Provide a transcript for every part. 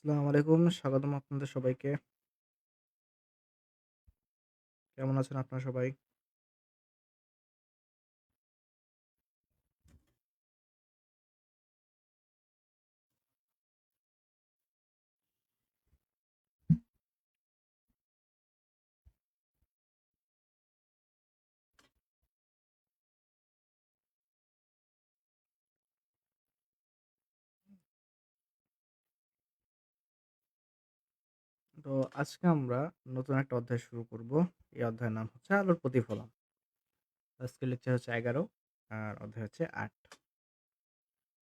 আসসালামু আলাইকুম। স্বাগতম আপনাদের সবাইকে। কেমন আছেন আপনারা সবাই? তো আজকে আমরা নতুন একটা অধ্যায় শুরু করব। এই অধ্যায়ের নাম হচ্ছে আলোর প্রতিফলন। আজকের লেকচার হচ্ছে ১১ আর অধ্যায় হচ্ছে ৮।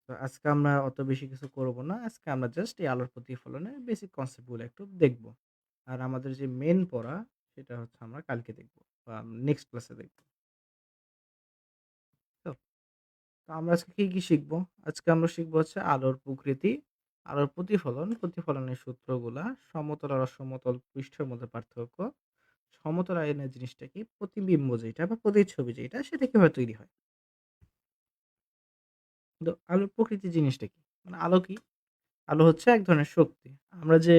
তো আজকে আমরা অত বেশি কিছু করব না। আজকে আমরা জাস্ট এই আলোর প্রতিফলনের বেসিক কনসেপ্ট গুলো একটু দেখব। আর আমাদের যে মেইন পড়া সেটা হচ্ছে আমরা কালকে দেখব বা নেক্সট ক্লাসে দেখব। তো তো আমরা আজকে কি শিখব? আজকে আমরা শিখব হচ্ছে আলোর প্রকৃতি, আলোর প্রতিফলন, প্রতিফলনের সূত্রগুলা, সমতল আর অসমতল পৃষ্ঠের মধ্যে পার্থক্য, সমতল আয়নের জিনিসটা কি, প্রতিবিম্ব যেটা বা প্রতিচ্ছবি যেটা সেটা কিভাবে তৈরি হয়। তো আলোর প্রকৃতি জিনিসটা কি? মানে আলো কি? আলো হচ্ছে এক ধরনের শক্তি। আমরা যে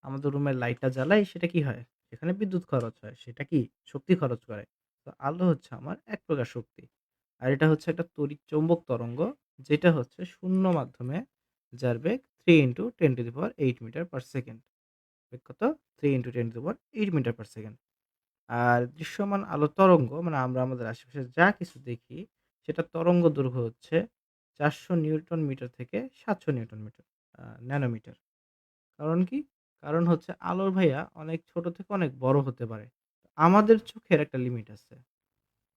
আমাদের রুমের লাইটটা জ্বালাই সেটা কি হয়? সেখানে বিদ্যুৎ খরচ হয়। সেটা কি? শক্তি খরচ করে। তো আলো হচ্ছে আমার এক প্রকার শক্তি। আর এটা হচ্ছে একটা তড়িৎ চৌম্বক তরঙ্গ, যেটা হচ্ছে শূন্য মাধ্যমে যার বেগ 3 × 10⁸ মিটার পার সেকেন্ড। বেগ কত? 3 × 10⁸ মিটার পার সেকেন্ড। আর দৃশ্যমান আলোর তরঙ্গ মানে আমরা আমাদের আশেপাশে যা কিছু দেখি সেটার তরঙ্গ দৈর্ঘ্য হচ্ছে ৪০০ নিউটন মিটার থেকে ৭০০ নিউটন মিটার ন্যানোমিটার। কারণ কি? কারণ হচ্ছে আলোর ভাইয়া অনেক ছোট থেকে অনেক বড় হতে পারে। আমাদের চোখের একটা লিমিট আছে।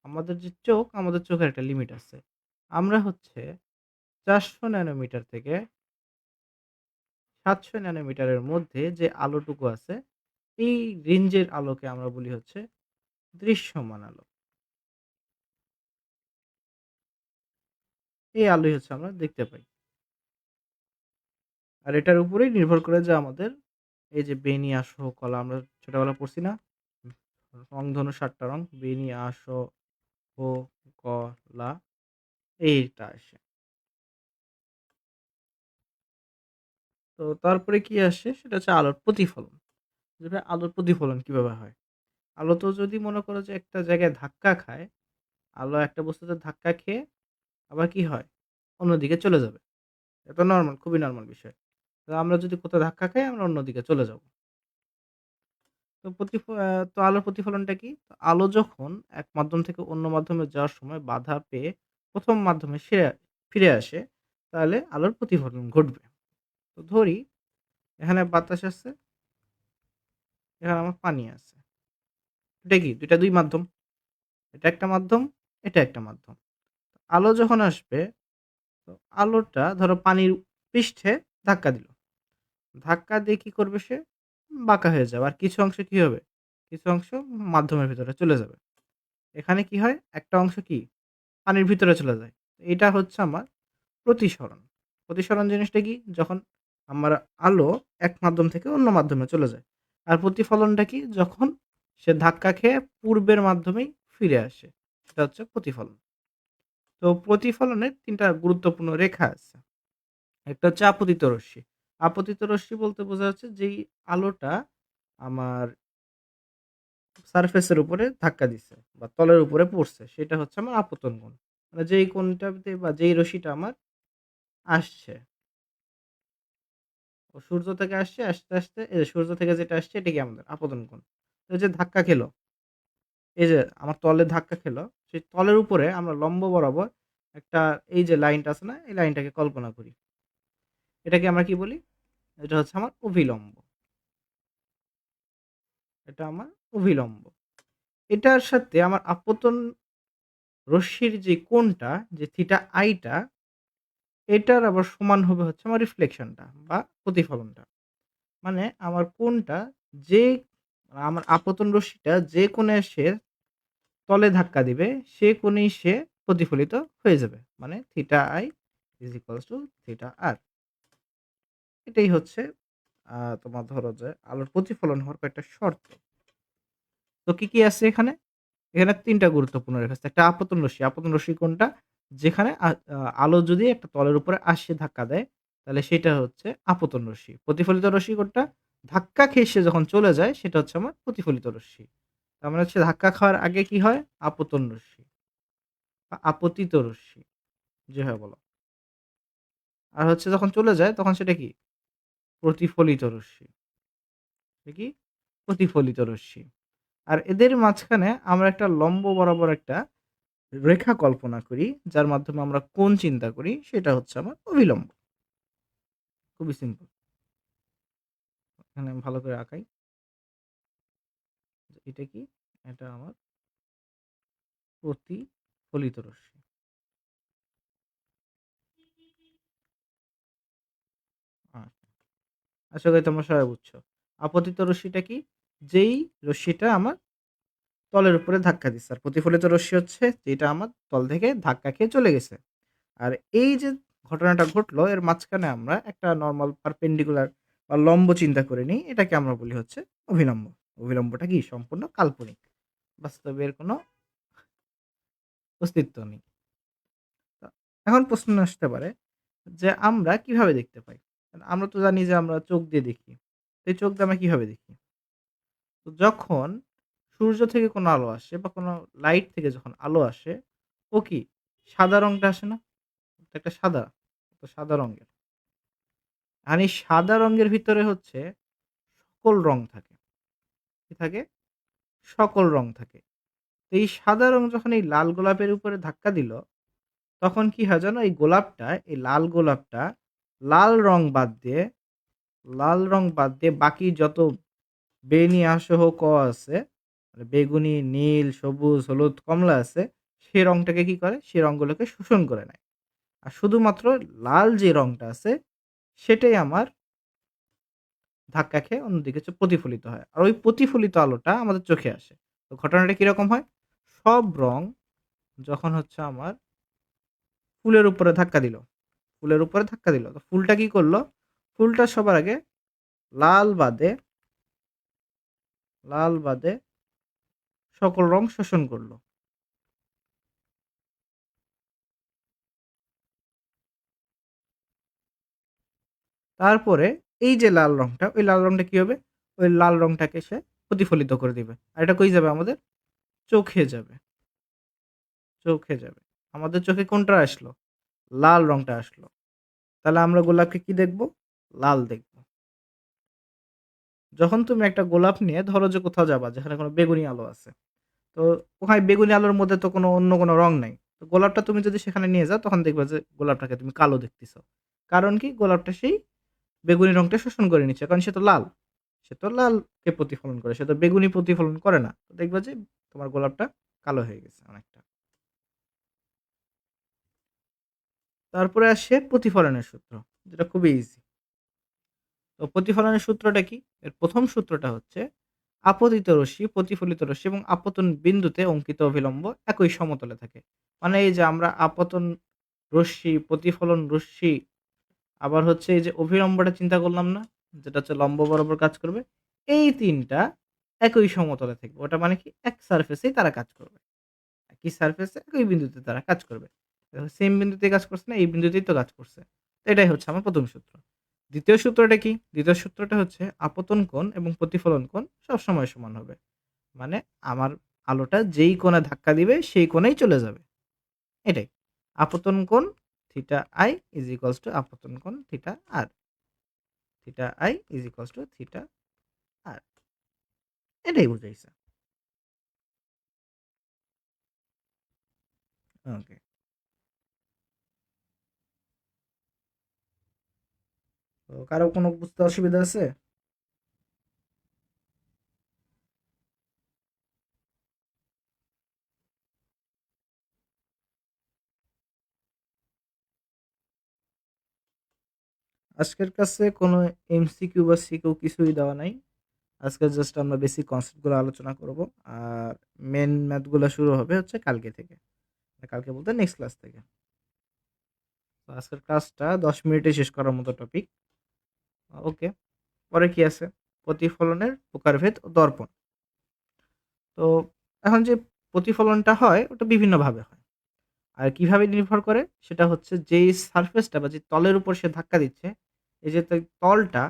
আমাদের যে চোখ, আমাদের চোখের একটা লিমিট আছে। আমরা হচ্ছে ৪০০ ন্যানোমিটার থেকে ৭০০ ন্যানোমিটারের মধ্যে যে আলোটুকু আছে, এই রেঞ্জের আলোকে আমরা বলি হচ্ছে দৃশ্যমান আলো। এই আলোই হচ্ছে আমরা দেখতে পাই। আর এটার উপরেই নির্ভর করে যে আমাদের এই যে বেনি, আসহ, কলা আমরা ছোটবেলায় পড়ছি না? রংধনু ৭ টা রং বেনি, আসহ, হো, ক, লা এইটা আসে। তো তারপরে কি আসে সেটা হচ্ছে আলোর প্রতিফলন। যে ভাই আলোর প্রতিফলন কিভাবে হয়? আলো তো যদি মনে করো যে একটা জায়গায় ধাক্কা খায়, আলো একটা বস্তুতে ধাক্কা খেয়ে আবার কি হয়? অন্যদিকে চলে যাবে। এটা নরমাল, খুবই নরমাল বিষয়। তো আমরা যদি কোথাও ধাক্কা খাই আমরা অন্যদিকে চলে যাব। তো তো আলোর প্রতিফলনটা কি? তো আলো যখন এক মাধ্যম থেকে অন্য মাধ্যমে যাওয়ার সময় বাধা পেয়ে ১ম মাধ্যমে ফিরে আসে, তাহলে আলোর প্রতিফলন ঘটবে। তো ধরি এখানে বাতাস আছে, এখানে আমার পানি আছে। এটা কি? ২ টা ২ মাধ্যম। এটা একটা মাধ্যম, এটা একটা মাধ্যম। আলো যখন আসবে, তো আলোটা ধরো পানির পৃষ্ঠে ধাক্কা দিল। ধাক্কা দিয়ে কি করবে সে? বাঁকা হয়ে যাবে। আর কিছু অংশ কি হবে? কিছু অংশ মাধ্যমের ভেতরে চলে যাবে। এখানে কি হয়? একটা অংশ কি? পানির ভিতরে চলে যায়। এটা হচ্ছে আমার প্রতিসরণ। প্রতিসরণ জিনিসটা কি? যখন আমার আলো এক মাধ্যম থেকে অন্য মাধ্যমে চলে যায়। আর প্রতিফলনটা কি? যখন সে ধাক্কা খেয়ে পূর্বের মাধ্যমেই ফিরে আসে। সেটা হচ্ছে প্রতিফলন। তো প্রতিফলনের ৩ টা গুরুত্বপূর্ণ রেখা আছে। একটা হচ্ছে আপতিত রশ্মি। আপতিত রশ্মি বলতে বোঝা যাচ্ছে যেই আলোটা আমার সারফেসের উপরে ধাক্কা দিছে বা তলের উপরে পড়ছে সেটা হচ্ছে আমার আপতন কোণ। মানে যেই কোণটাতে বা যেই রশ্মিটা আমার আসছে, ও সূর্য থেকে আসছে, আসতে এই যে সূর্য থেকে যেটা আসছে এটাকে আমাদের আপতন কোণ। তো এই যে ধাক্কা খেলো, এই যে আমার তলে ধাক্কা খেলো, সেই তলের উপরে আমরা লম্ব বরাবর একটা এই যে লাইনটা আছে না? এই লাইনটাকে কল্পনা করি। এটাকে আমরা কি বলি? এটা হচ্ছে আমার অভিলম্ব। এটা আমার অভিলম্ব। এটার সাথে আমার আপতন রশ্মির যে কোণটা যে থিটা আই টা, এটার আবার সমান হবে হচ্ছে আমার রিফ্লেকশনটা বা প্রতিফলনটা। মানে আমার কোণটা যে আমার আপতন রশ্মিটা যে কোণে সে তলে ধাক্কা দিবে, সে কোণেই সে প্রতিফলিত হয়ে যাবে। মানে theta i is equals to theta r. এটাই হচ্ছে তোমার ধরো যে আলোর প্রতিফলন হওয়ার কয়েকটা শর্ত। তো কি আছে এখানে? এখানে ৩ টা গুরুত্বপূর্ণ রেখা আছে। একটা আপতন রশ্মি। আপতন রশ্মি কোনটা? যেখানে আ আ আলো যদি একটা তলের উপরে আসে ধাক্কা দেয়, তাহলে সেটা হচ্ছে আপতন রশ্মি। প্রতিফলিত রশ্মি কোনটা? ধাক্কা খেয়ে সে যখন চলে যায় সেটা হচ্ছে আমার প্রতিফলিত রশ্মি। তার মানে হচ্ছে ধাক্কা খাওয়ার আগে কি হয়? আপতন রশ্মি বা আপতিত রশ্মি যেভাবে বলো। আর হচ্ছে যখন চলে যায় তখন সেটা কি? প্রতিফলিত রশ্মি। এটা কি? প্রতিফলিত রশ্মি। আর এদের মাঝখানে আমরা একটা লম্ব বরাবর একটা রেখা কল্পনা করি, যার মাধ্যমে আমরা কোণ চিন্তা করি, সেটা হচ্ছে আমার অভিলম্ব। খুবই সিম্পল। এখানে আমি ভালো করে আঁকাই। এটা কি? এটা আমার প্রতিফলিত রশ্মি। আচ্ছা। আশা করি তোমরা সবাই বুঝছো। আপতিত রশ্মিটা কি? যেই রশ্মিটা আমার তলের উপরে ধাক্কা দিচ্ছে। আর প্রতিফলিত রশ্মি হচ্ছে যেটা আমার তল থেকে ধাক্কা খেয়ে চলে গেছে। আর এই যে ঘটনাটা ঘটলো এর মাঝখানে আমরা একটা নরমাল পারপেন্ডিকুলার বা লম্ব চিন্তা করে নিই। এটাকে আমরা বলি হচ্ছে অভিলম্ব। অভিলম্বটা কি? সম্পূর্ণ কাল্পনিক। বাস্তবে এর কোনো অস্তিত্ব নেই। তো এখন প্রশ্ন আসতে পারে যে আমরা কিভাবে দেখতে পাই? কারণ আমরা তো জানি যে আমরা চোখ দিয়ে দেখি। তো এই চোখ দিয়ে আমরা কিভাবে দেখি? তো যখন সূর্য থেকে কোনো আলো আসে বা কোনো লাইট থেকে যখন আলো আসে, ও কি সাদা রংটা আসে না? ও তো একটা সাদা, ও তো সাদা রঙের। আর এই সাদা রঙের ভিতরে হচ্ছে সকল রং থাকে। কি থাকে? সকল রং থাকে। তো এই সাদা রং যখন এই লাল গোলাপের উপরে ধাক্কা দিল, তখন কি হয় জানো? এই গোলাপটা, এই লাল গোলাপটা লাল রং বাদ দিয়ে লাল রং বাদ দিয়ে বাকি যত বেনিয়াসহ ক আছে, মানে বেগুনি, নীল, সবুজ, হলুদ, কমলা আছে, সে রংটাকে কি করে? সে রংগুলোকে শোষণ করে নেয়। আর শুধুমাত্র লাল যে রংটা আছে, সেটাই আমার ধাক্কা খেয়ে অন্যদিকে হচ্ছে প্রতিফলিত হয়। আর ওই প্রতিফলিত আলোটা আমাদের চোখে আসে। তো ঘটনাটা কিরকম হয়? সব রং যখন হচ্ছে আমার ফুলের উপরে ধাক্কা দিল, ফুলের উপরে ধাক্কা দিল। তো ফুলটা কি করলো? ফুলটা সবার আগে লাল বাদে লাল বাদে সকল রং শোষণ করলো। তারপরে এই যে লাল রংটা, ওই লাল রংটা কি হবে? ওই লাল রংটাকে সে প্রতিফলিত করে দিবে। আর এটা কই যাবে? আমাদের চোখে যাবে, চোখে যাবে। আমাদের চোখে কোনটা আসলো? লাল রংটা আসলো। তাহলে আমরা গোলাপকে কি দেখব? লাল দেখব। যখন তুমি একটা গোলাপ নিয়ে ধরো যে কোথাও যাবা যেখানে কোনো বেগুনি আলো আছে। তো ওখানে বেগুনি আলোর মধ্যে তো কোনো অন্য কোনো রং নাই। তো গোলাপটা তুমি যদি সেখানে নিয়ে যাও তখন দেখবা যে গোলাপটাকে তুমি কালো দেখতেছো। কারণ কি? গোলাপটা সেই বেগুনি রংটা শোষণ করে নিচ্ছে। কারণ সে তো লাল। সে তো লালকে প্রতিফলন করে। সে তো বেগুনি প্রতিফলন করে না। তো দেখবা যে তোমার গোলাপটা কালো হয়ে গেছে অনেকটা। তারপরে আসে প্রতিফলনের সূত্র, যেটা খুবই ইজি। তো প্রতিফলনের সূত্রটা কি? এর ১ম সূত্রটা হচ্ছে আপতিত রশ্মি, প্রতিফলিত রশ্মি এবং আপতন বিন্দুতে অঙ্কিত অভিলম্ব একই সমতলে থাকে। মানে এই যে আমরা আপতন রশ্মি, প্রতিফলন রশ্মি, আবার হচ্ছে এই যে অভিলম্বটা চিন্তা করলাম না? যেটা হচ্ছে লম্ব বরাবর কাজ করবে। এই ৩ টা একই সমতলে থাকবে। ওটা মানে কি? এক সারফেসেই তারা কাজ করবে। একই সারফেসে একই বিন্দুতে তারা কাজ করবে। সেম বিন্দুতেই কাজ করছে না? এই বিন্দুতেই তো কাজ করছে। তো এটাই হচ্ছে আমার ১ম সূত্র। ২য় সূত্রটা কি? ২য় সূত্রটা হচ্ছে আপতন কোণ এবং প্রতিফলন কোণ সবসময় সমান হবে। মানে আমার আলোটা যেই কোণে ধাক্কা দিবে সেই কোণেই চলে যাবে। এটাই। আপতন কোণ theta i is equals to আপতন কোণ theta r। Theta i is equals to theta r। এটাই বুঝাইছে। ওকে। তো কারো কোনো বুঝতে অসুবিধা আছে? আজকের ক্লাসে কোনো এমসিকিউ বা সিকিউ কিছুই দেওয়া নাই। আজকে জাস্ট আমরা বেসিক কনসেপ্ট গুলো আলোচনা করব। আর মেইন ম্যাথ গুলা শুরু হবে হচ্ছে কালকে থেকে। কালকে বলতে নেক্সট ক্লাস থেকে। তো আজকের ক্লাসটা ১০ মিনিটে শেষ করার মতো টপিক। ওকে। পরে কি আছে? প্রতিফলনের প্রকারভেদ ও দর্পণ। তো এখন যে প্রতিফলনটা হয় ওটা বিভিন্নভাবে হয়। আর কিভাবে নির্ভর করে? সেটা হচ্ছে যেই সারফেসটা বা যে তলের উপর সে ধাক্কা দিচ্ছে, এই যে তলটা,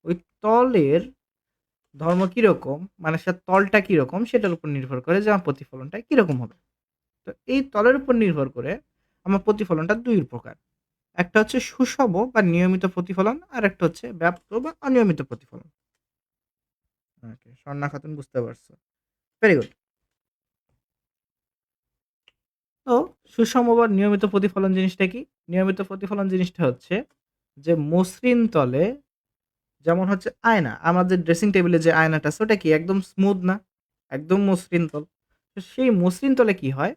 ওই তলের ধর্ম কিরকম, মানে সে তলটা কিরকম সেটার উপর নির্ভর করে যে আমার প্রতিফলনটা কিরকম হবে। তো এই তলের উপর নির্ভর করে আমার প্রতিফলনটা ২ প্রকার। একটা হচ্ছে সুষম বা নিয়মিত প্রতিফলন, আরেকটা হচ্ছে ব্যাপ্ত বা অনিয়মিত প্রতিফলন। ওকে, স্বর্ণা খাতুন বুঝতে পারছো। Very good. তো সুষম বা নিয়মিত প্রতিফলন জিনিসটা কি? নিয়মিত প্রতিফলন জিনিসটা হচ্ছে যে মসৃণ তলে, যেমন হচ্ছে আয়না, আমাদের ড্রেসিং টেবিলে যে আয়নাটা আছে ওটা কি একদম স্মুথ না? একদম মসৃণ তল। তো সেই মসৃণ তলে কি হয়?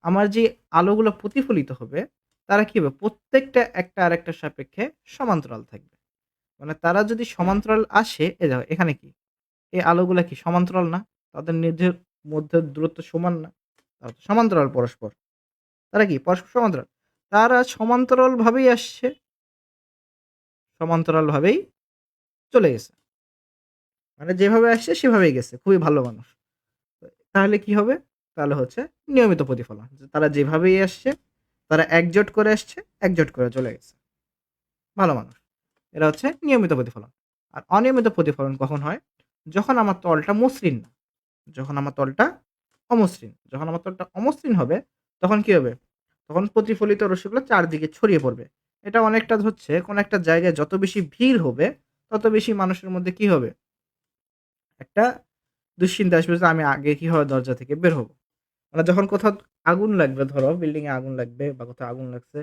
আমার যে আলোগুলো প্রতিফলিত হবে, তারা কি হবে? প্রত্যেকটা একটা আরেকটার সাপেক্ষে সমান্তরাল থাকবে। মানে তারা যদি সমান্তরাল আসে, এই দেখো এখানে কি? এই আলোগুলা কি সমান্তরাল না? তাদের নিজের মধ্যে দূরত্ব সমান না? তারা তো সমান্তরাল পরস্পর। তারা কি পরস্পর সমান্তরাল? তারা সমান্তরালভাবেই আসছে, সমান্তরালভাবেই চলে গেছে। মানে যেভাবে আসছে সেভাবেই গেছে। খুবই ভালো মানুষ। তাহলে কি হবে? তাহলে হচ্ছে নিয়মিত প্রতিফলন। যে তারা যেভাবেই আসছে, তারা একজোট করে আসছে, একজোট করে চলে গেছে। ভালো মানুষ। এরা হচ্ছে নিয়মিত প্রতিফলন। আর অনিয়মিত প্রতিফলন কখন হয়? যখন আমার তলটা মসৃণ না। যখন আমার তলটা অমসৃণ। যখন আমার তলটা অমসৃণ হবে, তখন কি হবে? তখন প্রতিফলিত রশ্মিগুলো চারদিকে ছড়িয়ে পড়বে। এটা অনেকটা হচ্ছে কোনো একটা জায়গায় যত বেশি ভিড় হবে, তত বেশি মানুষের মধ্যে কি হবে? একটা দুশ্চিন্তা আসবে যে আমি আগে কিভাবে দরজা থেকে বের হব। মানে যখন কোথাও আগুন লাগবে, ধরো বিল্ডিং এ আগুন লাগবে বা কোথাও আগুন লাগছে,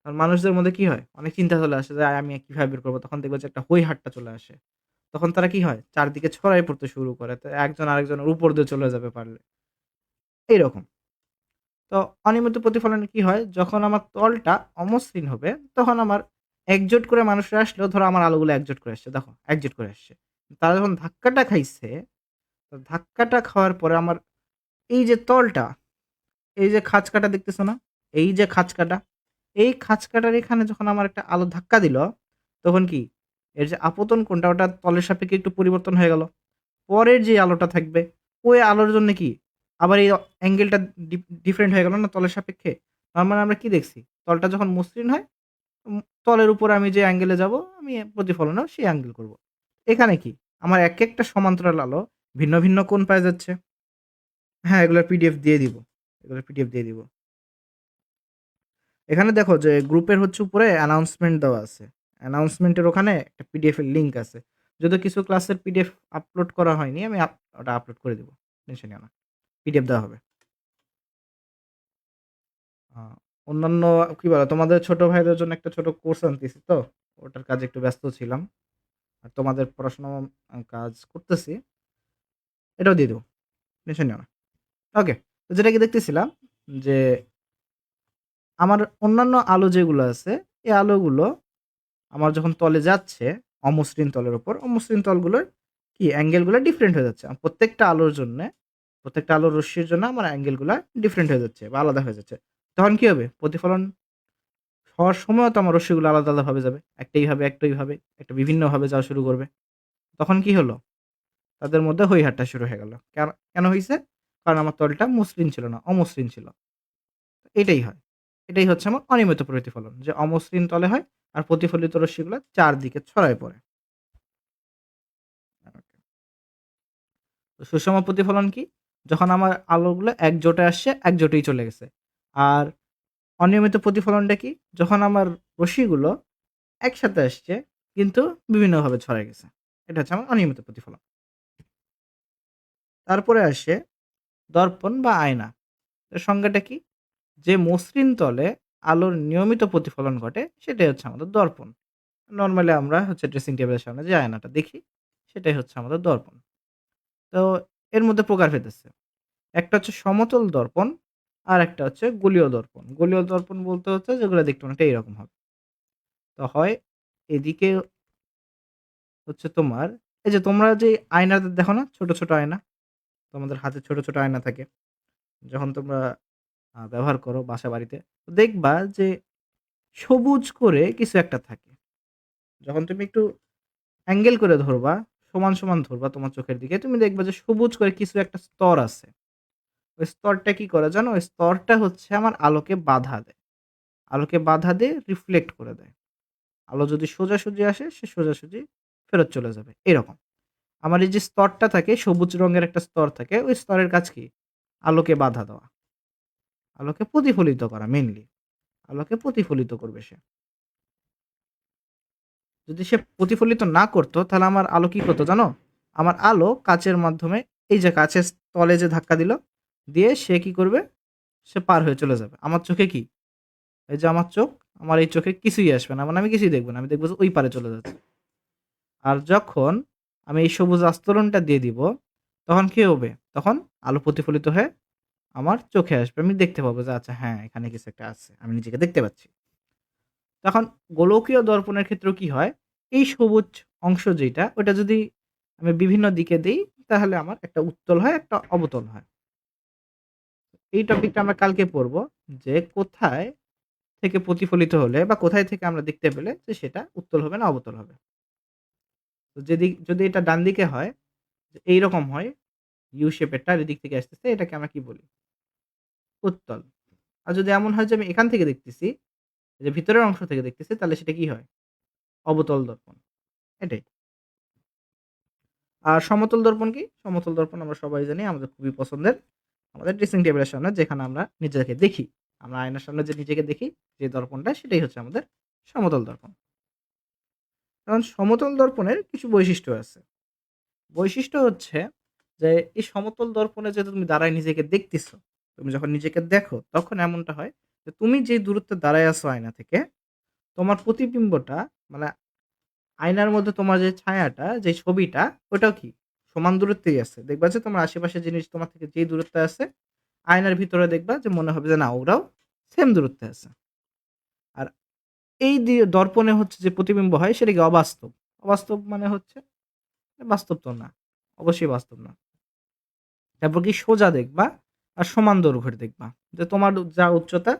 তখন মানুষদের মধ্যে কি হয়? অনেক চিন্তা চলে আসে যে আমি কিভাবে বের করব? তখন দেখবে যে একটা হই-হাট্টা চলে আসে। তখন তারা কি হয়? চারদিকে ছড়াই পড়তে শুরু করে। তো একজন আরেকজনের উপর দিয়ে চলে যাবে পারলে। এইরকম। তো অনিয়মিত প্রতিফলনে কি হয়? যখন আমার তলটা অমসৃণ হবে, তখন আমার একজোট করে মানুষরা আসলেও, ধরো আমার আলোগুলো একজোট করে আসছে। দেখো, একজোট করে আসছে। তারা যখন ধাক্কাটা খাইছে, তো ধাক্কাটা খাওয়ার পরে আমার এই যে তলটা, এই যে খাঁজকাটা দেখতেছো না? এই যে খাঁজকাটা, এই খাঁজকাটার এখানে যখন আমার একটা আলো ধাক্কা দিল, তখন কি? এর যে আপতন কোণটা ওটা তলের সাপেক্ষে একটু পরিবর্তন হয়ে গেল। পরের যে আলোটা থাকবে, ওই আলোর জন্য কি? আবার এই অ্যাঙ্গেলটা ডিফারেন্ট হয়ে গেল না তলের সাপেক্ষে? তার মানে আমরা কি দেখছি? তলটা যখন মসৃণ হয়, তলের উপরে আমি যে অ্যাঙ্গেলে যাবো, আমি প্রতিফলনেও সেই অ্যাঙ্গেল করব। এখানে কি? আমার একেকটা সমান্তরাল আলো ভিন্ন, ভিন্ন কোণ পাওয়া যাচ্ছে। হ্যাঁ, এগুলোর পিডিএফ দিয়ে দিব। এগুলোর পিডিএফ দিয়ে দিব। এখানে দেখো যে গ্রুপের হচ্ছে উপরে অ্যানাউন্সমেন্ট দেওয়া আছে। অ্যানাউন্সমেন্টের ওখানে একটা পিডিএফ এর লিংক আছে। যদি কিছু ক্লাসের পিডিএফ আপলোড করা হয়নি, আমি ওটা আপলোড করে দিব। টেনশন নিও না। পিডিএফ দেওয়া হবে। আ অন্যান্য কি বলে, তোমাদের ছোট ভাইদের জন্য একটা ছোট কোর্স আনতেছি তো। ওটার কাজে একটু ব্যস্ত ছিলাম। আর তোমাদের পড়াশোনা কাজ করতেছি। এটাও দিয়ে দেব। টেনশন নিও না। ওকে। তো যেটা কি দেখতেছিলাম যে আমার অন্যান্য আলো যেগুলো আছে, এই আলোগুলো আমার যখন তলে যাচ্ছে, অমসৃণ তলের উপর, অমসৃণ তলগুলোর কি অ্যাঙ্গেল গুলা ডিফারেন্ট হয়ে যাচ্ছে। প্রত্যেকটা আলোর জন্যে, প্রত্যেকটা আলোর রশ্মির জন্য আমার অ্যাঙ্গেল গুলা ডিফারেন্ট হয়ে যাচ্ছে বা আলাদা হয়ে যাচ্ছে। তখন কি হবে? প্রতিফলন হওয়ার সময়ও তো আমার রশ্মিগুলো আলাদা, আলাদা ভাবে যাবে। একটাই ভাবে, একটা বিভিন্নভাবে যাওয়া শুরু করবে। তখন কি হলো? তাদের মধ্যে হই-হাট্টা শুরু হয়ে গেল। কেন হইছে? কারণ আমার তলটা মসৃণ ছিল না, অমসৃণ ছিল। এটাই হয়। এটাই হচ্ছে আমার অনিয়মিত প্রতিফলন। যে অমসৃণ তলে হয় আর প্রতিফলিত রশ্মিগুলা চারদিকে ছড়ায় পড়ে। তো সুষম প্রতিফলন কি? যখন আমার আলোগুলো একজোটে আসছে, একজোটেই চলে গেছে। আর অনিয়মিত প্রতিফলনটা কি? যখন আমার রশ্মিগুলো একসাথে আসছে কিন্তু বিভিন্নভাবে ছড়ায় গেছে। এটা হচ্ছে আমার অনিয়মিত প্রতিফলন। তারপরে আসে দর্পণ বা আয়না। এর সংজ্ঞাটা কি? যে মসৃণ তলে আলোর নিয়মিত প্রতিফলন ঘটে সেটাই হচ্ছে আমাদের দর্পণ। নরমালি আমরা হচ্ছে ড্রেসিং টেবিলের সামনে যে আয়নাটা দেখি, সেটাই হচ্ছে আমাদের দর্পণ। তো এর মধ্যে প্রকারভেদ আছে। একটা হচ্ছে সমতল দর্পণ, আর একটা হচ্ছে গোলীয় দর্পণ। গোলীয় দর্পণ বলতে হচ্ছে যেগুলো দেখতে অনেকটা এরকম হবে। তো হয় এদিকে হচ্ছে তোমার, এই যে তোমরা যে আয়নাতে দেখো না ছোট, ছোট আয়না? তোমাদের হাতে ছোট, ছোট আয়না থাকে। যখন তোমরা ব্যবহার করো বাসা-বাড়িতে, দেখবা যে সবুজ করে কিছু একটা থাকে। যখন তুমি একটু অ্যাঙ্গেল করে ধরবা, সমান, সমান ধরবা তোমার চোখের দিকে, তুমি দেখবা যে সবুজ করে কিছু একটা স্তর আছে। ওই স্তরটা কি করে জানো? ওই স্তরটা হচ্ছে আমার আলোকে বাধা দেয়। আলোকে বাধা দিয়ে রিফ্লেক্ট করে দেয়। আলো যদি সোজাসুজি আসে সে সোজাসুজি ফেরত চলে যাবে। এরকম। আমার এই যে স্তরটা থাকে সবুজ রঙের একটা স্তর থাকে, ওই স্তরের কাজ কি? আলোকে বাধা দেওয়া। আলোকে প্রতিফলিত করা মেইনলি। আলোকে প্রতিফলিত করবে সে। যদি সে প্রতিফলিত না করত তাহলে আমার আলো কি করতো জানো? আমার আলো কাঁচের মাধ্যমে এই যে কাঁচের তলে যে ধাক্কা দিল, দিয়ে সে কি করবে? সে পার হয়ে চলে যাবে। আমার চোখে কি? এই যে আমার চোখ, আমার এই চোখে কিছুই আসবে না। মানে আমি কিছুই দেখব না। আমি দেখব যে ওই পারে চলে যাচ্ছে। আর যখন আমি এই সবুজ আস্তরণটা দিয়ে দিব, তখন কি হবে? তখন আলো প্রতিফলিত হয়ে আমার চোখে আসবে। আমি দেখতে পাবো যে আচ্ছা হ্যাঁ, এখানে কিছু একটা আছে। আমি নিজেকে দেখতে পাচ্ছি। তখন গোলকীয় দর্পণের ক্ষেত্রেও কি হয়? এই সবুজ অংশ যেটা, ওটা যদি আমি বিভিন্ন দিকে দেই, তাহলে আমার একটা উত্তল হয়, একটা অবতল হয়। এই টপিকটা আমরা কালকে পড়ব যে কোথায় থেকে প্রতিফলিত হলে বা কোথায় থেকে আমরা দেখতে পেলে যে সেটা উত্তল হবে না অবতল হবে। তো যদি এটা ডান দিকে হয়, যে এইরকম হয়, ইউ শেপেরটা আর এদিক থেকে আসতেছে, এটাকে আমরা কি বলি? উত্তল। আর যদি এমন হয় যে আমি এখান থেকে দেখতেছি, যে ভিতরের অংশ থেকে দেখতেছি, তাহলে সেটা কি হয়? অবতল দর্পণ। এটাই। আর সমতল দর্পণ কি? সমতল দর্পণ আমরা সবাই জানি, আমাদের খুবই পছন্দের। আমাদের ড্রেসিং টেবিলের সামনে যেখানে আমরা নিজেকে দেখি। আমরা আয়নার সামনে যে নিজেকে দেখি, যে দর্পণটা সেটাই হচ্ছে আমাদের সমতল দর্পণ। কারণ সমতল দর্পণের কিছু বৈশিষ্ট্য আছে। বৈশিষ্ট্য হচ্ছে যে এই সমতল দর্পণে যে তুমি দাঁড়ায় নিজেকে দেখতেছো, তুমি যখন নিজেকে দেখো তখন এমনটা হয় যে তুমি যে দূরত্বে দাঁড়ায় আছো আয়না থেকে, তোমার প্রতিবিম্বটা মানে আয়নার মধ্যে তোমার যে ছায়াটা, যে ছবিটা, ওটাও কি সমান দূরত্বেই আছে। দেখবা যে তোমার আশেপাশের জিনিস তোমার থেকে যেই দূরত্বে আছে, আয়নার ভিতরে দেখবা যে মনে হবে যে না ওরাও সেম দূরত্বে আছে। আর এই দর্পণে হচ্ছে যে প্রতিবিম্ব হয় সেটা কি অবাস্তব। অবাস্তব মানে হচ্ছে বাস্তব তো না। অবশ্যই বাস্তব না। তারপর কি সোজা দেখবা আর সমান দৈর্ঘ্যের দেখবা। যে তোমার যা উচ্চতা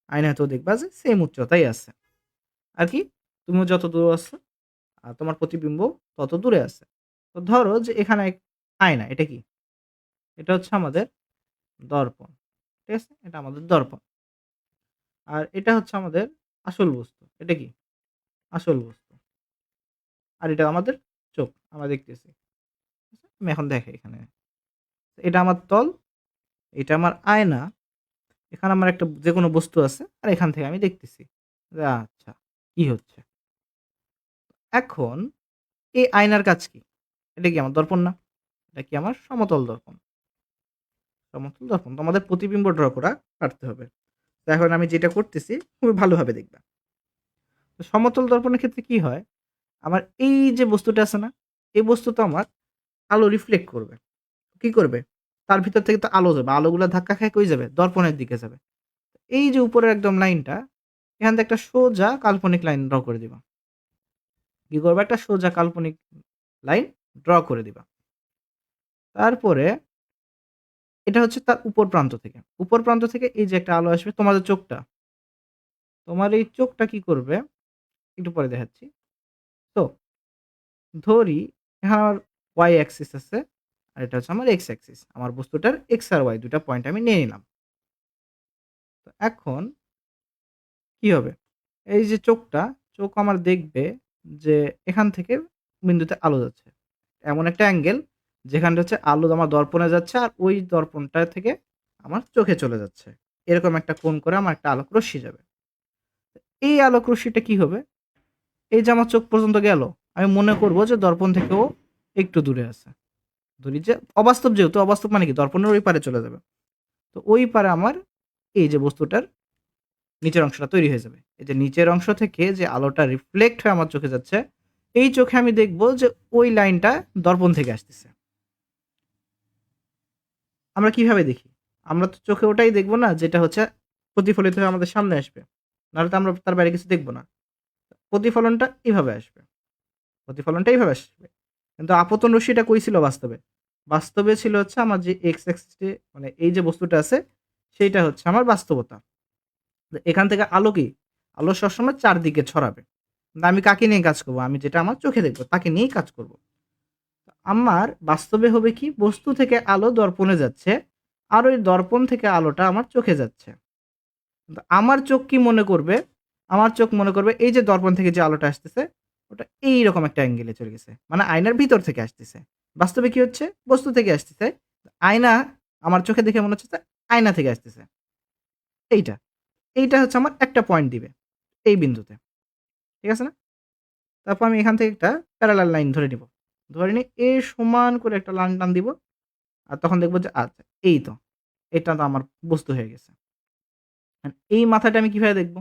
আয়নাতেও দেখবা যে সেম উচ্চতাই আছে। আর কি তুমিও যত দূর আছো আর তোমার প্রতিবিম্ব তত দূরে আছে। তো ধরো যে এখানে আয়না, এটা কি? এটা হচ্ছে আমাদের দর্পণ। ঠিক আছে? এটা আমাদের দর্পণ। আর এটা হচ্ছে আমাদের আসল বস্তু। এটা কি? আসল বস্তু। আর এটা আমাদের চোখ। আমরা দেখতেছি। আমি এখন দেখাই এখানে। এটা আমার তল, এটা আমার আয়না। এখানে আমার একটা যেকোনো বস্তু আছে। আর এখান থেকে আমি দেখতেছি। যে আচ্ছা, কি হচ্ছে? এখন এই আয়নার কাজ কি? এটা কি আমার দর্পণ না? এটা কি আমার সমতল দর্পণ। সমতল দর্পণ। তো আমাদের প্রতিবিম্ব ড্র করা পারতে হবে। তো এখন আমি যেটা করতেছি খুবই ভালোভাবে দেখবা। তো সমতল দর্পণের ক্ষেত্রে কি হয়? আমার এই যে বস্তুটা আছে না? এই বস্তুটা আমার আলো রিফ্লেক্ট করবে। কি করবে? তার ভিতর থেকে তো আলো যাবে। আলোগুলা ধাক্কা খেয়ে কই যাবে? দর্পণের দিকে যাবে। এই যে উপরের একদম লাইনটা, এখান থেকে একটা সোজা কাল্পনিক লাইন ড্র করে দিবা। কি করবা? একটা সোজা কাল্পনিক লাইন ড্র করে দিবা। তারপরে এটা হচ্ছে তার উপর প্রান্ত থেকে। উপর প্রান্ত থেকে এই যে একটা আলো আসবে তোমার যে চোখটা, তোমার এই চোখটা কি করবে? একটু পরে দেখাচ্ছি। তো ধরি এখানে আমার y অ্যাক্সিস আছে। আর এটা হচ্ছে আমার x অ্যাক্সিস। আমার বস্তুটার x আর y ২ টা পয়েন্ট আমি নিয়ে নিলাম। তো এখন কি হবে? এই যে চোখটা, চোখ আমার দেখবে যে এখান থেকে বিন্দুতে আলো যাচ্ছে। এমন একটা অ্যাঙ্গেল যেখানটা হচ্ছে আলো আমার দর্পণে যাচ্ছে আর ওই দর্পণটা থেকে আমার চোখে চলে যাচ্ছে। এরকম একটা কোণ করে আমার একটা আলোক রশ্মি যাবে। এই আলোক রশ্মিটা কি হবে? এই যে আমার চোখ পর্যন্ত গেল, আমি মনে করব যে দর্পণ থেকেও একটু দূরে আছে। ধরি যে অবাস্তব, যেহেতু অবাস্তব মানে কি দর্পণের ওই পারে চলে যাবে। তো ওই পারে আমার এই যে বস্তুটার নিচের অংশটা তৈরি হয়ে যাবে। এই যে নিচের অংশ থেকে যে আলোটা রিফ্লেক্ট হয়ে আমার চোখে যাচ্ছে, এই চোখে আমি দেখব যে ওই লাইনটা দর্পণ থেকে আসতেছে। আমরা কিভাবে দেখি? আমরা তো চোখে ওটাই দেখব না যেটা হচ্ছে প্রতিফলিত হয়ে আমাদের সামনে আসবে। নাহলে তো আমরা তার বাইরে কিছু দেখব না। প্রতিফলনটা এভাবে আসবে। প্রতিফলনটা এইভাবে আসবে। কিন্তু আপতন রশ্মিটা কই ছিল বাস্তবে? বাস্তবে ছিল হচ্ছে আমার যে এক্স অ্যাক্সিসে, মানে এই যে বস্তুটা আছে সেইটা হচ্ছে আমার বাস্তবতা। এখান থেকে আলো কি? আলো সবসময় চারদিকে ছড়াবে। কিন্তু আমি কাকে নিয়ে কাজ করব? আমি যেটা আমার চোখে দেখব তাকে নিয়েই কাজ করব। আমার বাস্তবে হবে কি? বস্তু থেকে আলো দর্পণে যাচ্ছে। আর ওই দর্পণ থেকে আলোটা আমার চোখে যাচ্ছে। কিন্তু আমার চোখ কি মনে করবে? আমার চোখ মনে করবে এই যে দর্পণ থেকে যে আলোটা আসতেছে, ওটা এইরকম একটা অ্যাঙ্গেলে চলে গেছে। মানে আয়নার ভিতর থেকে আসতেছে। বাস্তবে কি হচ্ছে? বস্তু থেকে আসতেছে। আয়না আমার চোখে দেখে মনে হচ্ছে যে আয়না থেকে আসতেছে। এইটা। এইটা হচ্ছে আমার একটা পয়েন্ট দিবে। এই বিন্দুতে। ঠিক আছে না? তারপর আমি এখান থেকে একটা প্যারালাল লাইন ধরে নিব। ধরে নিয়ে এ সমান করে একটা লাইন টান দিব। আর তখন দেখব যে আচ্ছা এই তো। এটা তো আমার বস্তু হয়ে গেছে। এই মাথাটা আমি কিভাবে দেখব?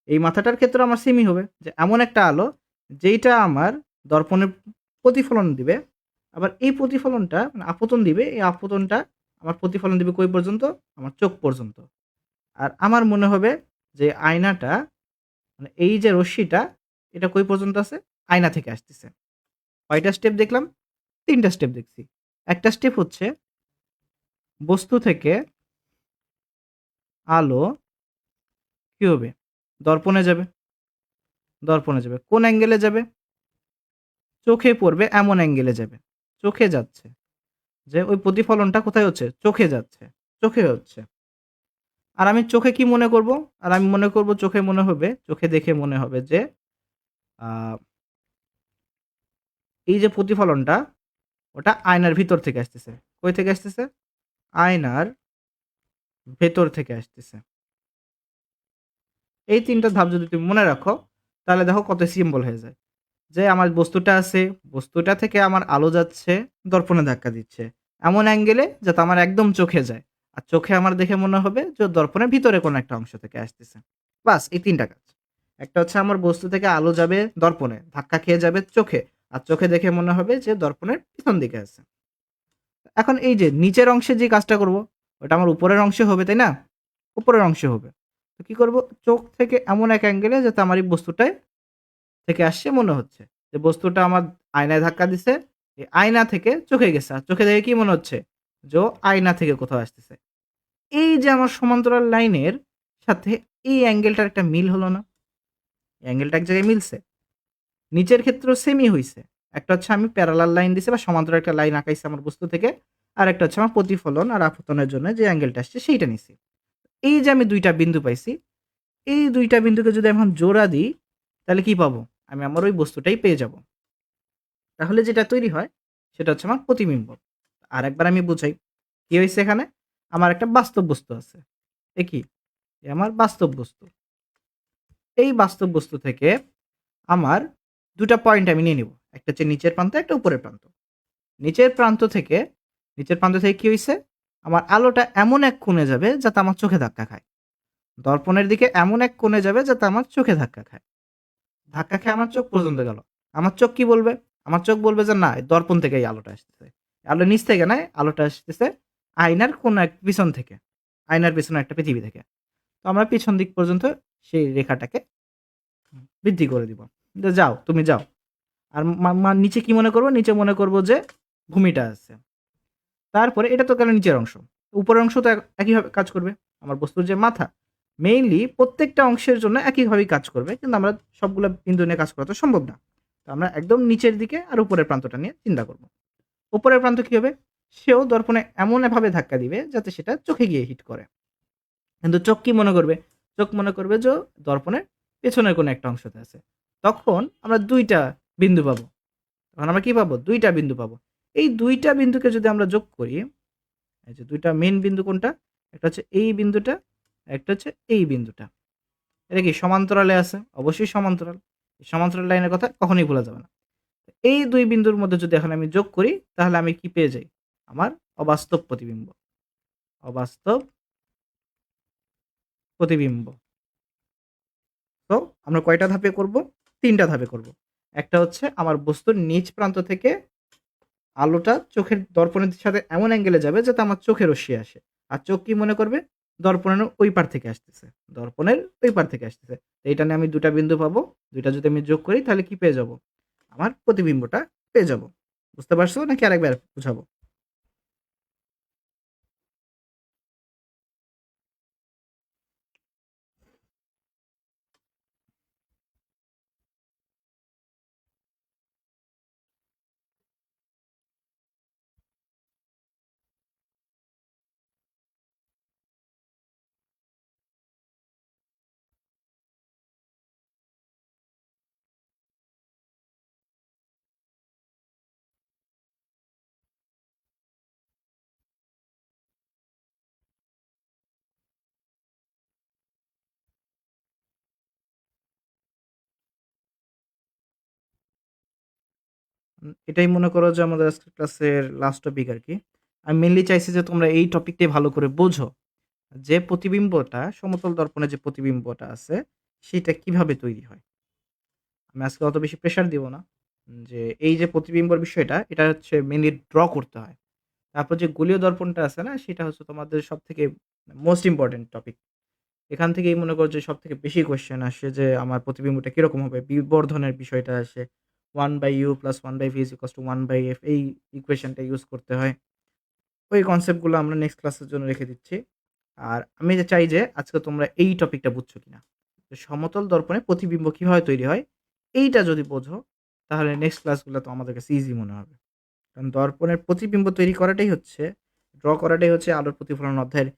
এই মাথাটার ক্ষেত্রেও আমার সেমই হবে যে এমন একটা আলো যেইটা আমার দর্পণের প্রতিফলন দিবে। আবার এই প্রতিফলনটা মানে আপতন দিবে। এই আপতনটা আমার প্রতিফলন দিবে কই পর্যন্ত? আমার চোখ পর্যন্ত। আর আমার মনে হবে যে আয়নাটা মানে এই যে রশ্মিটা এটা কই পর্যন্ত আছে? আয়না থেকে আসতেছে। কয়টা স্টেপ দেখলাম? ৩ টা স্টেপ দেখছি। একটা স্টেপ হচ্ছে বস্তু থেকে আলো কি হবে? দর্পণে যাবে, দর্পণে যাবে। কোন অ্যাঙ্গেলে যাবে? চোখে পড়বে এমন অ্যাঙ্গেলে যাবে। চোখে যাচ্ছে। যে ওই প্রতিফলনটা কোথায় হচ্ছে? চোখে যাচ্ছে। চোখে হচ্ছে। আর আমি চোখে কি মনে করব? আর আমি মনে করব চোখে মনে হবে, চোখে দেখে মনে হবে যে আ এই যে প্রতিফলনটা ওটা আয়নার ভিতর থেকে আসতেছে। কই থেকে আসতেছে? আয়নার ভেতর থেকে আসতেছে। এই ৩ টা ধাপ যদি তুমি মনে রাখো, তাহলে দেখো কত সিম্পল হয়ে যায়। যে আমার বস্তুটা আছে, বস্তুটা থেকে আমার আলো যাচ্ছে, দর্পণে ধাক্কা দিচ্ছে। এমন অ্যাঙ্গেলে যাতে আমার একদম চোখে যায়। আর চোখে আমার দেখে মনে হবে যে দর্পণের ভিতরে কোনো একটা অংশ থেকে আসতেছে। বাস এই ৩ টা কাজ। একটা হচ্ছে আমার বস্তু থেকে আলো যাবে দর্পণে, ধাক্কা খেয়ে যাবে চোখে। আর চোখে দেখে মনে হবে যে দর্পণের পিছন দিকে আছে। এখন এই যে নিচের অংশে যে কাজটা করব, ওটা আমার উপরের অংশে হবে, তাই না? উপরের অংশে হবে। তো কি করব? চোখ থেকে এমন এক অ্যাঙ্গেলে যাতে আমার এই বস্তুটায় থেকে আসছে মনে হচ্ছে। যে বস্তুটা আমার আয়নায় ধাক্কা দিছে। এই আয়না থেকে চোখে গেছে। আর চোখে দেখে কি মনে হচ্ছে? যে ও আয়না থেকে কোথাও আসতেছে। এই যে আমার সমান্তরাল লাইনের সাথে এই অ্যাঙ্গেলটার একটা মিল হলো না? অ্যাঙ্গেলটা এক জায়গায় মিলছে। নিচের ক্ষেত্রেও সেমই হইছে। একটা হচ্ছে আমি প্যারালাল লাইন দিছি বা সমান্তরাল একটা লাইন আঁকাইছি আমার বস্তু থেকে। আরেকটা হচ্ছে আমার প্রতিফলন আর আপতনের জন্য যে অ্যাঙ্গেলটা আসছে সেইটা নিছি। এই যে আমি ২ টা বিন্দু পাইছি, এই ২ টা বিন্দুকে যদি এখন জোড়া দিই, তাহলে কি পাবো? আমি আমার ওই বস্তুটাই পেয়ে যাবো। তাহলে যেটা তৈরি হয় সেটা হচ্ছে আমার প্রতিবিম্ব। আরেকবার আমি বুঝাই। কি হইছে এখানে? আমার একটা বাস্তব বস্তু আছে। এ কি? এ আমার বাস্তব বস্তু। এই বাস্তব বস্তু থেকে আমার ২ টা পয়েন্ট আমি নিয়ে নিব। একটা হচ্ছে নিচের প্রান্ত, একটা উপরের প্রান্ত। নিচের প্রান্ত থেকে নিচের প্রান্ত থেকে কি হইছে? আমার আলোটা এমন এক কোণে যাবে যাতে আমার চোখে ধাক্কা খায়। দর্পণের দিকে এমন এক কোণে যাবে যাতে আমার চোখে ধাক্কা খায়। ধাক্কা খেয়ে আমার চোখ পর্যন্ত গেল। আমার চোখ কি বলবে? আমার চোখ বলবে যে না দর্পণ থেকে এই আলোটা আসতেছে। আলো নিচ থেকে নয়, আলোটা আসতেছে আয়নার কোন এক পিছন থেকে। আয়নার পেছনে একটা পৃথিবী থেকে। তো আমরা পিছন দিক পর্যন্ত সেই রেখাটাকে বৃদ্ধি করে দিব। যে যাও, তুমি যাও। আর নিচে কি মনে করব? নিচে মনে করব যে ভূমিটা আছে। তারপরে এটা তো গেল নিচের অংশ। উপরের অংশ তো একইভাবে কাজ করবে। আমার বস্তুর যে মাথা, মেইনলি প্রত্যেকটা অংশের জন্য একইভাবেই কাজ করবে। কিন্তু আমরা সবগুলা বিন্দু নিয়ে কাজ করা তো সম্ভব না। তো আমরা একদম নিচের দিকে আর উপরের প্রান্তটা নিয়ে চিন্তা করব। উপরের প্রান্ত কি হবে? সেও দর্পণে এমন ভাবে ধাক্কা দিবে যাতে সেটা চোখে গিয়ে হিট করে। কিন্তু চোখ কি মনে করবে? চোখ মনে করবে যে দর্পণের পেছনের কোনো একটা অংশতে আছে। তখন আমরা ২ টা বিন্দু পাবো। তখন আমরা কি পাবো? ২ টা বিন্দু পাবো। এই ২ টা বিন্দুকে যদি আমরা যোগ করি, এই যে ২ টা মেইন বিন্দু কোনটা? একটা হচ্ছে এই বিন্দুটা, একটা হচ্ছে এই বিন্দুটা। এটা কি সমান্তরালে আছে? অবশ্যই সমান্তরাল। এই সমান্তরাল লাইনের কথা কখনোই ভোলা যাবে না। এই ২ বিন্দুর মধ্যে যদি এখন আমি যোগ করি, তাহলে আমি কি পেয়ে যাই? আমার অবাস্তব প্রতিবিম্ব। অবাস্তব প্রতিবিম্ব। তো আমরা কয়টা ধাপে করব? ৩ টা ধাপে করব। একটা হচ্ছে আমার বস্তুর নিচ প্রান্ত থেকে আলোটা চোখের দর্পণের সাথে এমন অ্যাঙ্গেলে যাবে যাতে আমার চোখে রশ্মি আসে। আর চোখ কি মনে করবে? দর্পণের ওই পার থেকে আসতেছে। দর্পণের ওই পার থেকে আসতেছে। তো এইটা নিয়ে আমি ২ টা বিন্দু পাবো। ২ টা যদি আমি যোগ করি তাহলে কি পেয়ে যাব? আমার প্রতিবিম্বটা পেয়ে যাব। বুঝতে পারছো নাকি আরেকবার বুঝাবো? এটাই মনে করো যে আমাদের আজকের ক্লাসের লাস্ট টপিক আরকি। আমি মেইনলি চাইছি যে তোমরা এই টপিকটাই ভালো করে বোঝো। যে প্রতিবিম্বটা সমতল দর্পণে যে প্রতিবিম্বটা আছে, সেটা কিভাবে তৈরি হয়? আমি আজকে অত বেশি প্রেশার দিব না। যে এই যে প্রতিবিম্বর বিষয়টা, এটা হচ্ছে মেইনলি ড্র করতে হয়। তারপর যে গোলীয় দর্পণটা আছে না? সেটা হচ্ছে তোমাদের সবথেকে মোস্ট ইম্পোর্টেন্ট টপিক। এখান থেকেই মনে করো যে সবথেকে বেশি কোয়েশ্চেন আসে যে আমার প্রতিবিম্বটা কিরকম হবে? বিবর্ধনের বিষয়টা আসে। 1/u + 1/v = 1/f এই ইকুয়েশনটা ইউজ করতে হয়। ওই কনসেপ্ট গুলো আমরা নেক্সট ক্লাসের জন্য রেখে দিচ্ছি। আর আমি যে চাই যে আজকে তোমরা এই টপিকটা বুঝছো কিনা? যে সমতল দর্পণে প্রতিবিম্ব কিভাবে তৈরি হয়? এইটা যদি বোঝো, তাহলে নেক্সট ক্লাসগুলো তো আমাদের কাছে ইজি মনে হবে। কারণ দর্পণের প্রতিবিম্ব তৈরি করাটাই হচ্ছে ড্র করাটাই হচ্ছে আলোর প্রতিফলন অধ্যায়ের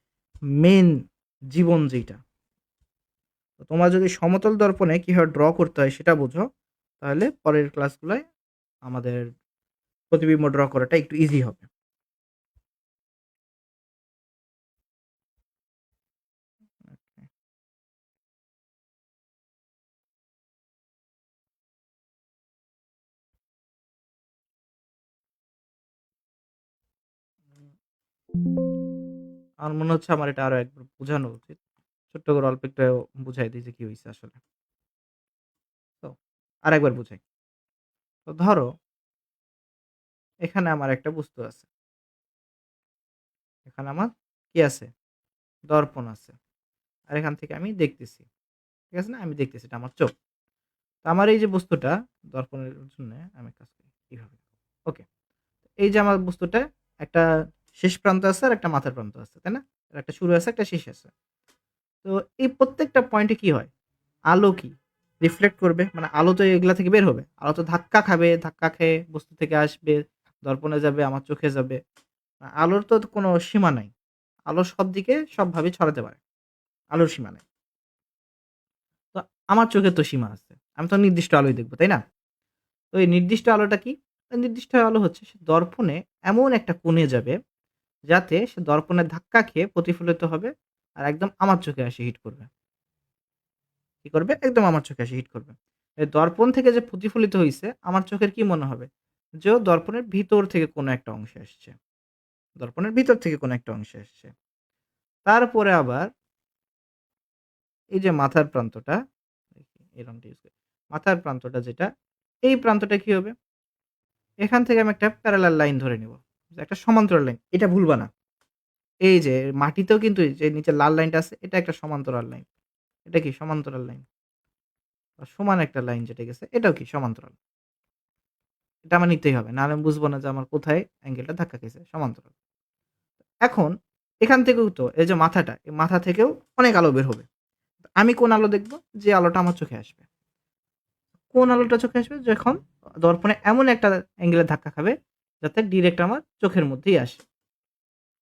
মেইন জীবন যেইটা। তো তোমরা যদি সমতল দর্পণে কিভাবে ড্র করতে হয় সেটা বোঝো, তাহলে পরের ক্লাসগুলায় আমাদের প্রতিবিম্ব ড্র করাটা একটু ইজি হবে। আমার মনে হচ্ছে আমার এটা আরো একবার বুঝানো উচিত। ছোট্ট করে অল্প একটু বুঝাই দিই যে কি হইছে আসলে। তো আরেকবার বুঝাই। তো ধরো এখানে আমার একটা বস্তু আছে। এখানে আমার কি আছে? দর্পণ আছে। আর এখান থেকে আমি দেখতেছি। ঠিক আছে না? আমি দেখতেছি এটা আমার চোখ। তো আমার এই যে বস্তুটা দর্পণের জন্য আমি কাজ করি এইভাবে। ওকে। এই যে আমার বস্তুটা একটা শেষ প্রান্ত আছে আর একটা মাথার প্রান্ত আছে, তাই না? এর একটা শুরু আছে, একটা শেষ আছে। তো এই প্রত্যেকটা পয়েন্টে কি হয়? আলো কি? রিফ্লেক্ট করবে। মানে আলো তো এগুলা থেকে বের হবে। আলো তো ধাক্কা খাবে, ধাক্কা খেয়ে বস্তু থেকে আসবে, দর্পণে যাবে, আমার চোখে যাবে। আলোর তো কোনো সীমা নাই। আলো সব দিকে সবভাবে ছড়াতে পারে। আলোর সীমা নাই। তো আমার চোখের তো সীমা আছে। আমি তো নির্দিষ্ট আলোই দেখব, তাই না? তো এই নির্দিষ্ট আলোটা কি? এই নির্দিষ্ট আলো হচ্ছে সে দর্পণে এমন একটা কোণে যাবে, যাতে সে দর্পণের ধাক্কা খেয়ে প্রতিফলিত হবে আর একদম আমার চোখে এসে হিট করবে। কি করবে? একদম আমার চোখে এসে হিট করবে। এই দর্পণ থেকে যে প্রতিফলিত হইছে, আমার চোখের কি মনে হবে? যে ও দর্পণের ভিতর থেকে কোনো একটা অংশে আসছে। দর্পণের ভিতর থেকে কোনো একটা অংশে আসছে। তারপরে আবার এই যে মাথার প্রান্তটা, এই রংটা ইউজ করি। মাথার প্রান্তটা যেটা, এই প্রান্তটা কি হবে? এখান থেকে আমি একটা প্যারালাল লাইন ধরে নিব। যে একটা সমান্তরাল লাইন। এটা ভুলবা না। এই যে মাটিতেও কিন্তু এই যে নিচে লাল লাইনটা আছে, এটা একটা সমান্তরাল লাইন। এটা কি? সমান্তরাল লাইন। বা সমান একটা লাইন যেটা গেছে, এটাও কি? সমান্তরাল। এটা আমার নিতেই হবে। নাহলে আমি বুঝবো না যে আমার কোথায় অ্যাঙ্গেলটা ধাক্কা খেয়েছে। সমান্তরাল। এখন এখান থেকেও তো এই যে মাথাটা, এই মাথা থেকেও অনেক আলো বের হবে। আমি কোন আলো দেখব? যে আলোটা আমার চোখে আসবে। কোন আলোটা চোখে আসবে? যখন দর্পণে এমন একটা অ্যাঙ্গেলে ধাক্কা খাবে, যাতে ডিরেক্ট আমার চোখের মধ্যেই আসে।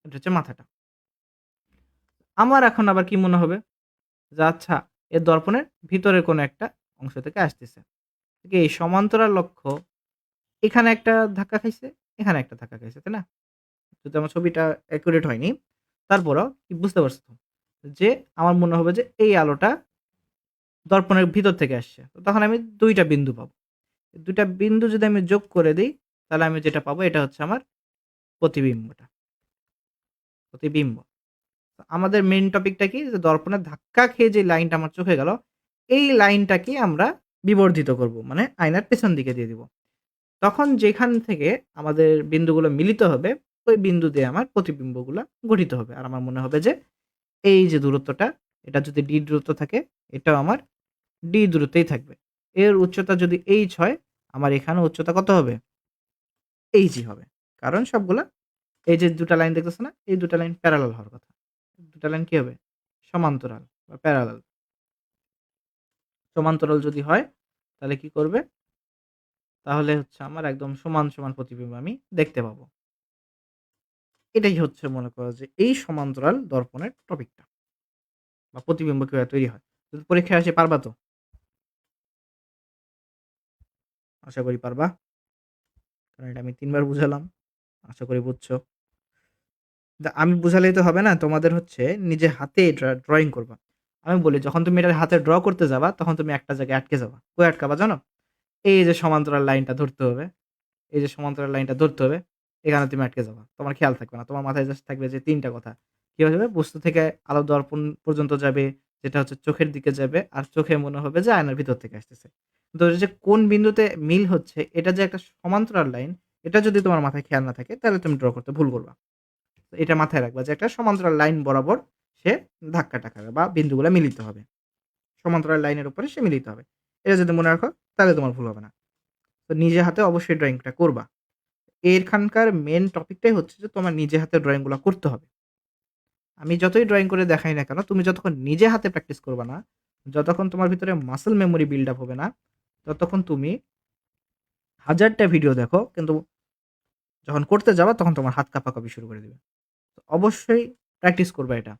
এটা হচ্ছে মাথাটা। আমার এখন আবার কি মনে হবে? যে আচ্ছা, এর দর্পণের ভিতরের কোনো একটা অংশ থেকে আসতেছে। এই সমান্তরাল লক্ষ্য এখানে একটা ধাক্কা খাইছে, এখানে একটা ধাক্কা খাইছে, তাই না? যদি আমার ছবিটা অ্যাকুরেট হয়নি, তারপরেও কি বুঝতে পারছো তো? যে আমার মনে হবে যে এই আলোটা দর্পণের ভিতর থেকে আসছে। তো তখন আমি ২ টা বিন্দু পাবো। ২ টা বিন্দু যদি আমি যোগ করে দেই, তাহলে আমি যেটা পাবো এটা হচ্ছে আমার প্রতিবিম্বটা। প্রতিবিম্ব। তো আমাদের মেইন টপিকটা কি? যে দর্পণের ধাক্কা খেয়ে যে লাইনটা আমার চোখে গেল, এই লাইনটাকে আমরা বিবর্ধিত করব। মানে আয়নার পেছন দিকে দিয়ে দিব। তখন যেখান থেকে আমাদের বিন্দুগুলো মিলিত হবে, ওই বিন্দু দিয়ে আমার প্রতিবিম্বগুলা গঠিত হবে। আর আমার মনে হবে যে এই যে দূরত্বটা, এটা যদি d দূরত্ব থাকে, এটাও আমার d দূরত্বেই থাকবে। এর উচ্চতা যদি h হয়, আমার এখানে উচ্চতা কত হবে? h ই হবে। কারণ সবগুলা এই যে ২ টা লাইন দেখতেছ না? এই ২ টা লাইন প্যারালাল হওয়ার কথা। ২ টা লাইন কি হবে? সমান্তরাল বা প্যারালাল। সমান্তরাল যদি হয়, তাহলে কি করবে? তাহলে হচ্ছে আমার একদম সমান, সমান প্রতিবিম্ব আমি দেখতে পাবো। এটাই হচ্ছে মনে করো যে এই সমান্তরাল দর্পণের টপিকটা বা প্রতিবিম্ব কিভাবে তৈরি হয়। যদি পরীক্ষায় আসে পারবা তো? আশা করি পারবা। কারণ এটা আমি ৩ বার বুঝালাম। আশা করি বুঝছো। আমি বুঝালেই তো হবে না। তোমাদের হচ্ছে নিজে হাতে ড্রইং করবা। আমি বলি যখন তুমি এটা হাতে ড্র করতে যাবা, তখন তুমি একটা জায়গায় আটকে যাবা। কই আটকাবা জানো? এই যে সমান্তরাল লাইনটা ধরতে হবে। এই যে সমান্তরাল লাইনটা ধরতে হবে, এখানে তুমি আটকে যাবা। তোমার খেয়াল থাকবে না। তোমার মাথায় জাস্ট থাকবে যে ৩ টা কথা। কি হবে? বস্তু থেকে আলোর দর্পণ পর্যন্ত যাবে, যেটা হচ্ছে চোখের দিকে যাবে। আর চোখে মনে হবে যে আয়নার ভিতর থেকে আসতেছে। কিন্তু ওই যে কোন বিন্দুতে মিল হচ্ছে, এটা যে একটা সমান্তরাল লাইন, এটা যদি তোমার মাথায় খেয়াল না থাকে, তাহলে তুমি ড্র করতে ভুল করবা। তো এটা মাথায় রাখবা যে একটা সমান্তরাল লাইন বরাবর সে ধাক্কাটা খাবে বা বিন্দুগুলা মিলিত হবে। সমান্তরাল লাইনের উপরে সে মিলিত হবে। এটা যদি মনে রাখো, তাহলে তোমার ভুল হবে না। তো নিজে হাতে অবশ্যই ড্রয়িংটা করবা। এখানকার মেইন টপিকটাই হচ্ছে যে তোমার নিজে হাতে ড্রয়িংগুলা করতে হবে। আমি যতই ড্রয়িং করে দেখাই না কেন, তুমি যতক্ষণ নিজে হাতে প্র্যাকটিস করবা না, যতক্ষণ তোমার ভিতরে মাসল মেমোরি বিল্ড আপ হবে না, ততক্ষণ তুমি হাজারটা ভিডিও দেখো, কিন্তু যখন করতে যাবা তখন তোমার হাত কাঁপাকাঁপি শুরু করে দিবে। তো অবশ্যই প্র্যাকটিস করবা এটা।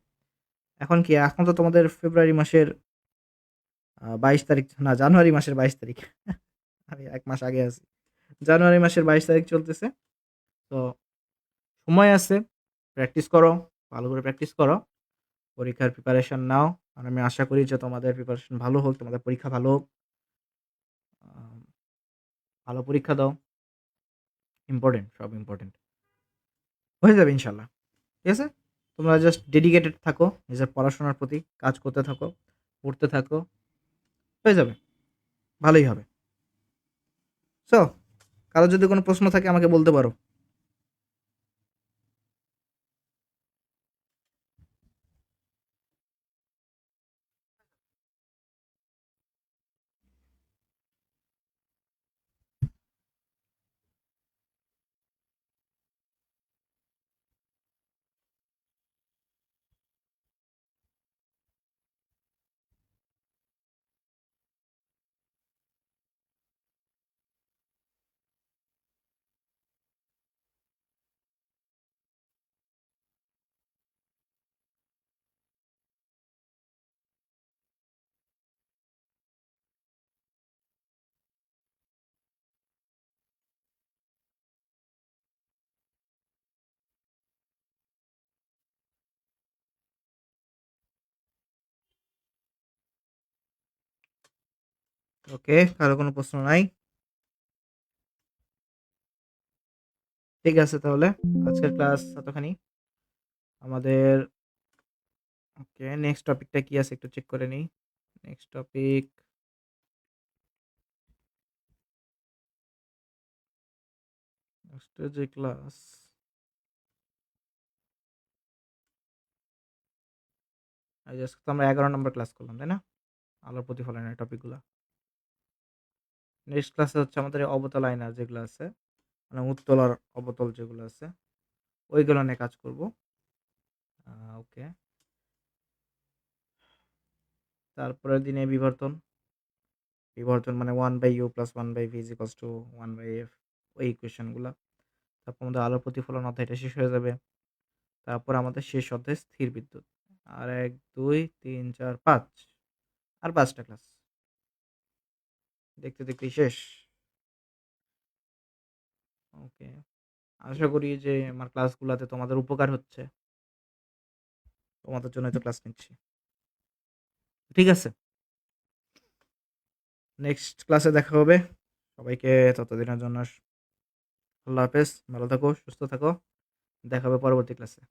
এখন কি, এখন তো তোমাদের ফেব্রুয়ারি মাসের ২২ তারিখ, না জানুয়ারি মাসের ২২ তারিখ। আমি ১ মাস আগে আছি। জানুয়ারি মাসের ২২ তারিখ চলতেছে। তো সময় আছে। প্র্যাকটিস করো, ভালো করে প্র্যাকটিস করো। পরীক্ষার প্রিপারেশন নাও। আর আমি আশা করি যে তোমাদের প্রিপারেশন ভালো হোক, তোমাদের পরীক্ষা ভালো হোক। আম ভালো পরীক্ষা দাও। ইম্পোর্টেন্ট, সব ইম্পোর্টেন্ট। হয়ে যাবে ইনশাআল্লাহ। ঠিক আছে? তোমরা জাস্ট ডেডিকেটেড থাকো, নিজের পড়াশোনার প্রতি কাজ করতে থাকো, পড়তে থাকো। হয়ে যাবে। ভালোই হবে। সো, কারো যদি কোনো প্রশ্ন থাকে আমাকে বলতে পারো। ওকে, কারো কোনো প্রশ্ন নাই? ঠিক আছে তাহলে। আজকের ক্লাস এতখানি। আমাদের ওকে, নেক্সট টপিকটা কি আছে একটু চেক করে নিই। নেক্সট টপিক, নেক্সট যে ক্লাস, এই যে আজকে তো আমরা ১১ নম্বর ক্লাস করলাম, তাই না? আলোর প্রতিফলনের টপিকগুলা। নেক্সট ক্লাসে হচ্ছে আমাদের এই অবতল আয়না যেগুলো আছে, মানে উত্তল আর অবতল যেগুলো আছে, ওইগুলো নিয়ে কাজ করব। ওকে। তারপরের দিনে বিবর্তন। বিবর্তন মানে 1/u + 1/v = 1/f, ওই ইকুয়েশনগুলা। তারপর আমাদের আলোর প্রতিফলন অধ্যায়টা শেষ হয়ে যাবে। তারপর আমাদের শেষ অধ্যায় স্থির বিদ্যুৎ। আর ১, ২, ৩, ৪, ৫, আর ৫টা ক্লাস। দেখতে দেখতেই শেষ। ওকে। আশা করি যে আমার ক্লাসগুলাতে তোমাদের উপকার হচ্ছে। তোমাদের জন্যই তো ক্লাস নিচ্ছি। ঠিক আছে? নেক্সট ক্লাসে দেখা হবে। সবাইকে ততদিনের জন্য আল্লাহ হাফেজ। ভালো থাকো, সুস্থ থাকো। দেখা হবে পরবর্তী ক্লাসে।